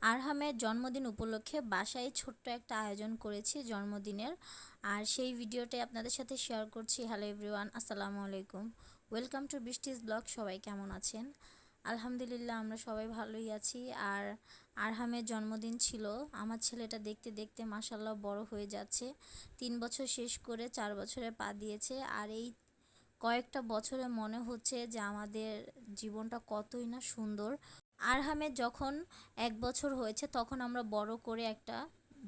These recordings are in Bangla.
আরহামের জন্মদিন উপলক্ষে বাসায় ছোট্ট একটা আয়োজন করেছি জন্মদিনের। আর সেই ভিডিওটাই আপনাদের সাথে শেয়ার করছি। হ্যালো এভরিওয়ান, আসসালামু আলাইকুম। Welcome to বৃষ্টিস blog. সবাই কেমন আছেন? আলহামদুলিল্লাহ, আমরা সবাই ভালোই আছি। আর আরহামের জন্মদিন ছিল। আমার ছেলেটা দেখতে দেখতে মাশাল্লাহ বড় হয়ে যাচ্ছে। 3 বছর শেষ করে 4 বছরে পা দিয়েছে। আর এই কয়েকটা বছরে মনে হচ্ছে যে আমাদের জীবনটা কতই না সুন্দর। আরহামের যখন 1 বছর হয়েছে তখন আমরা বড় করে একটা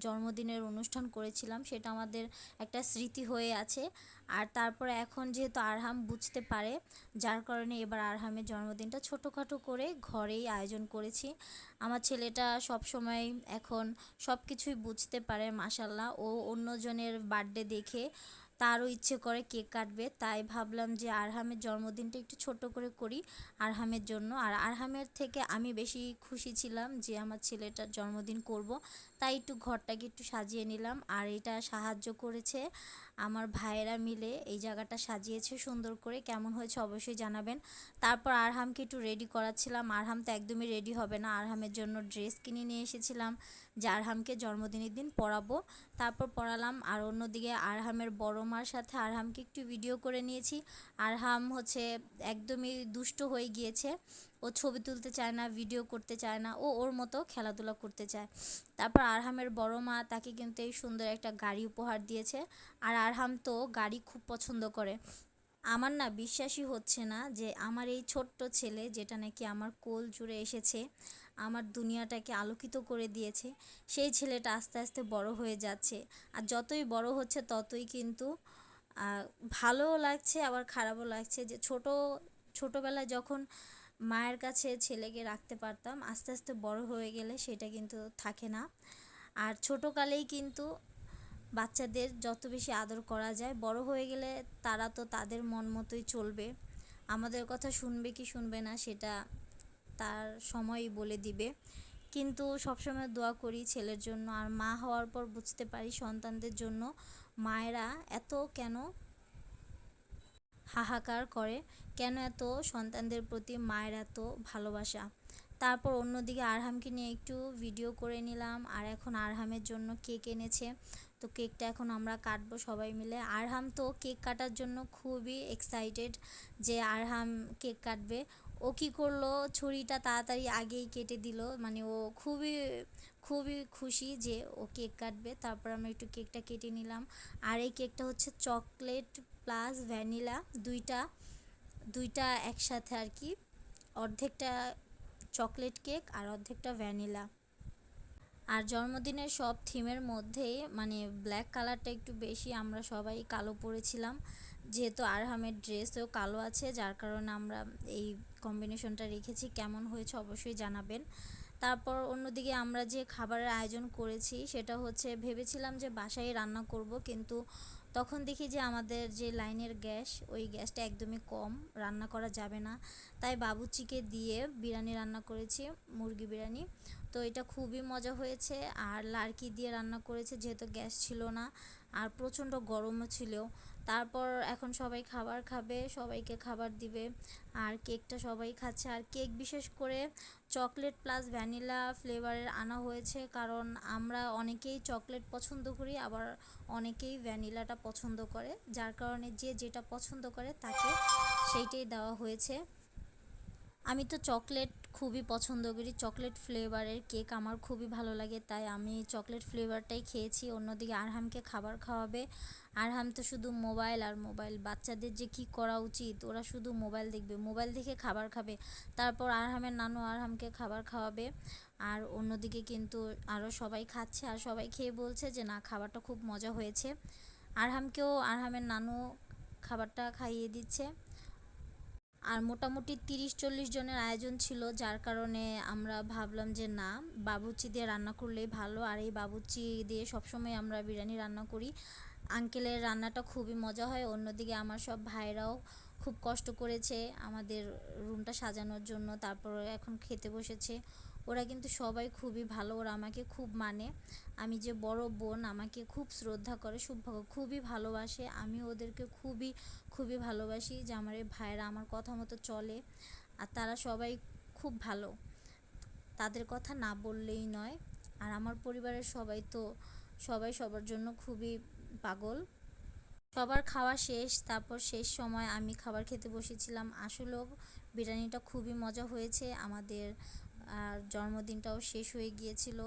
জন্মদিনের অনুষ্ঠান করেছিলাম, সেটা আমাদের একটা স্মৃতি হয়ে আছে। আর তারপরে এখন যেহেতু আরহাম বুঝতে পারে, যার কারণে এবার আরহামের জন্মদিনটা ছোটোখাটো করে ঘরেই আয়োজন করেছি। আমার ছেলেটা সব সময় এখন সব কিছুই বুঝতে পারে মাশাল্লাহ। ও অন্যজনের বার্থডে দেখে তারও ইচ্ছে করে কেক কাটবে, তাই ভাবলাম যে আরহামের জন্মদিনটা একটু ছোট করে করি আরহামের জন্য। আর আরহামের থেকে আমি বেশি খুশি ছিলাম যে আমার ছেলেটার জন্মদিন করব, তাই একটু ঘরটাকে একটু সাজিয়ে নিলাম। আর এটা সাহায্য করেছে আমার ভাইয়েরা মিলে, এই জায়গাটা সাজিয়েছে সুন্দর করে। কেমন হয়েছে অবশ্যই জানাবেন। তারপর আরহামকে একটু রেডি করাচ্ছিলাম। আরহাম তো একদমই রেডি হবে না। আরহামের জন্য ড্রেস কিনে নিয়ে এসেছিলাম যে আরহামকে জন্মদিনের দিন পরাবো, তারপর পরালাম। আর অন্যদিকে আরহামের বড় মার সাথে আরহামকে একটু ভিডিও করে নিয়েছি। আরহাম হচ্ছে একদমই দুষ্ট হয়ে গিয়েছে। ও ছবি তুলতে চায় না, ভিডিও করতে চায় না, ও ওর মতো খেলাধুলা করতে চায়। তারপর আরহামের বড় মা তাকে কিন্তু এই সুন্দর একটা গাড়ি উপহার দিয়েছে। আর আরহাম তো গাড়ি খুব পছন্দ করে। আমার না বিশ্বাসই হচ্ছে না যে আমার এই ছোট্ট ছেলে, যেটা নাকি আমার কোল জুড়ে এসেছে, আমার দুনিয়াটাকে আলোকিত করে দিয়েছে, সেই ছেলেটা আস্তে আস্তে বড় হয়ে যাচ্ছে। আর যতই বড় হচ্ছে ততই কিন্তু ভালোও লাগছে আবার খারাপও লাগছে যে ছোটোবেলায় যখন মায়ের কাছে ছেলেকে রাখতে পারতাম, আস্তে আস্তে বড় হয়ে গেলে সেটা কিন্তু থাকে না। আর ছোটোকালেই কিন্তু বাচ্চাদের যত বেশি আদর করা যায়, বড় হয়ে গেলে তারা তো তাদের মন মতোই চলবে। আমাদের কথা শুনবে কি শুনবে না সেটা তার সময়ই বলে দিবে। কিন্তু সবসময় দোয়া করি ছেলের জন্য। আর মা হওয়ার পর বুঝতে পারি সন্তানদের জন্য মায়েরা এত কেন হাহাকার করে, কেন এত সন্তানদের প্রতি মায়ের এত ভালোবাসা। তারপর অন্যদিকে আরহামকে নিয়ে একটু ভিডিও করে নিলাম। আর এখন আরহামের জন্য কেক এনেছে, তো কেকটা এখন আমরা কাটবো সবাই মিলে। আরহাম তো কেক কাটার জন্য খুবই এক্সাইটেড যে আরহাম কেক কাটবে। ও কী করলো, ছুরিটা তাড়াতাড়ি আগেই কেটে দিল, মানে ও খুবই খুবই খুশি যে ও কেক কাটবে। তারপর আমরা একটু কেকটা কেটে নিলাম। আর এই কেকটা হচ্ছে চকলেট প্লাস ভ্যানিলা, দুইটা দুইটা একসাথে আর কি। অর্ধেকটা চকলেট কেক আর অর্ধেকটা ভ্যানিলা। আর জন্মদিনের সব থিমের মধ্যেই মানে ব্ল্যাক কালারটা একটু বেশি, আমরা সবাই কালো পরেছিলাম, যেহেতু আরহামের ড্রেসও কালো আছে, যার কারণে আমরা এই কম্বিনেশনটা রেখেছি। কেমন হয়েছে অবশ্যই জানাবেন। তারপর অন্যদিকে আমরা যে খাবারের আয়োজন করেছি সেটা হচ্ছে, ভেবেছিলাম যে বাসায় রান্না করব, কিন্তু তখন দেখি যে আমাদের যে লাইনের গ্যাস, ওই গ্যাসটা একদমই কম, রান্না করা যাবে না। তাই বাবুর্চিকে দিয়ে বিরিয়ানি রান্না করেছি, মুরগি বিরিয়ানি। তো এটা খুবই মজা হয়েছে। আর লাড়কি দিয়ে রান্না করেছে, যেহেতু গ্যাস ছিল না আর প্রচণ্ড গরমও ছিল। তারপর এখন সবাই খাবার খাবে, সবাইকে খাবার দিবে। আর কেকটা সবাই খাচ্ছে। আর কেক বিশেষ করে চকলেট প্লাস ভ্যানিলা ফ্লেভারের আনা হয়েছে, কারণ আমরা অনেকেই চকলেট পছন্দ করি, আবার অনেকেই ভ্যানিলাটা পছন্দ করে, যার কারণে যে যেটা পছন্দ করে তাকে সেইটাই দেওয়া হয়েছে। আমি তো চকলেট খুবই পছন্দ করি, চকলেট ফ্লেভারের কেক আমার খুবই ভালো লাগে, তাই আমি চকলেট ফ্লেভারটাই খেয়েছি। অন্যদিকে আরহামকে খাবার খাওয়াবে। আরহাম তো শুধু মোবাইল আর মোবাইল। বাচ্চাদের যে কি করা উচিত, ওরা শুধু মোবাইল দেখবে, মোবাইল দেখে খাবার খাবে। তারপর আরহামের নানু আরহামকে খাবার খাওয়াবে। আর অন্যদিকে কিন্তু আরও সবাই খাচ্ছে, আর সবাই খেয়ে বলছে যে না, খাবারটা খুব মজা হয়েছে। আরহামকেও আরহামের নানু খাবারটা খাইয়ে দিচ্ছে। আর মোটামুটি 30-40 জনের আয়োজন ছিল, যার কারণে আমরা ভাবলাম যে না, বাবুর্চি দিয়ে রান্না করলেই ভালো। আর এই বাবুর্চি দিয়ে সবসময় আমরা বিরিয়ানি রান্না করি। আঙ্কেলের রান্নাটা খুবই মজা হয়। অন্যদিকে আমার সব ভাইরাও খুব কষ্ট করেছে আমাদের রুমটা সাজানোর জন্য, তারপর এখন খেতে বসেছে। ওরা কিন্তু সবাই খুবই ভালো, ওরা আমাকে খুব মানে। আমি যে বড় বোন, আমাকে খুব শ্রদ্ধা করে, খুবই ভালোবাসে। আমি ওদেরকে খুবই খুবই ভালোবাসি যে আমার এই ভাইয়েরা আমার কথা মতো চলে। আর তারা সবাই খুব ভালো। তাদের কথা না বললেই নয়। আর আমার পরিবারের সবাই সবার জন্য খুবই পাগল। সবার খাওয়া শেষ, তারপর শেষ সময় আমি খাবার খেতে বসেছিলাম। আসলেও বিরিয়ানিটা খুবই মজা হয়েছে। আমাদের জন্মদিনটাও শেষ হয়ে গিয়েছিল।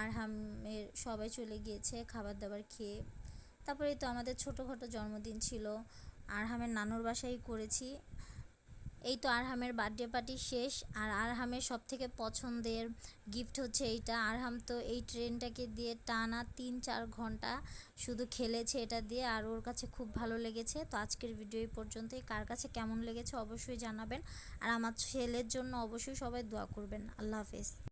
আরহামের সবাই চলে গিয়েছে খাবার দাবার খেয়ে। তারপরে তো আমাদের ছোটোখাটো জন্মদিন ছিল, আরহামের নানুর বাসায় করেছি। এই তো আরহামের বার্থডে পার্টি শেষ। আর আরহামের সবথেকে পছন্দের গিফট হচ্ছে এইটা। আরহাম তো এই ট্রেনটাকে দিয়ে টানা 3-4 ঘন্টা শুধু খেলেছে এটা দিয়ে, আর ওর কাছে খুব ভালো লেগেছে। তো আজকের ভিডিও এই পর্যন্তই। কার কাছে কেমন লেগেছে অবশ্যই জানাবেন। আর আমার ছেলের জন্য অবশ্যই সবাই দোয়া করবেন। আল্লাহ হাফেজ।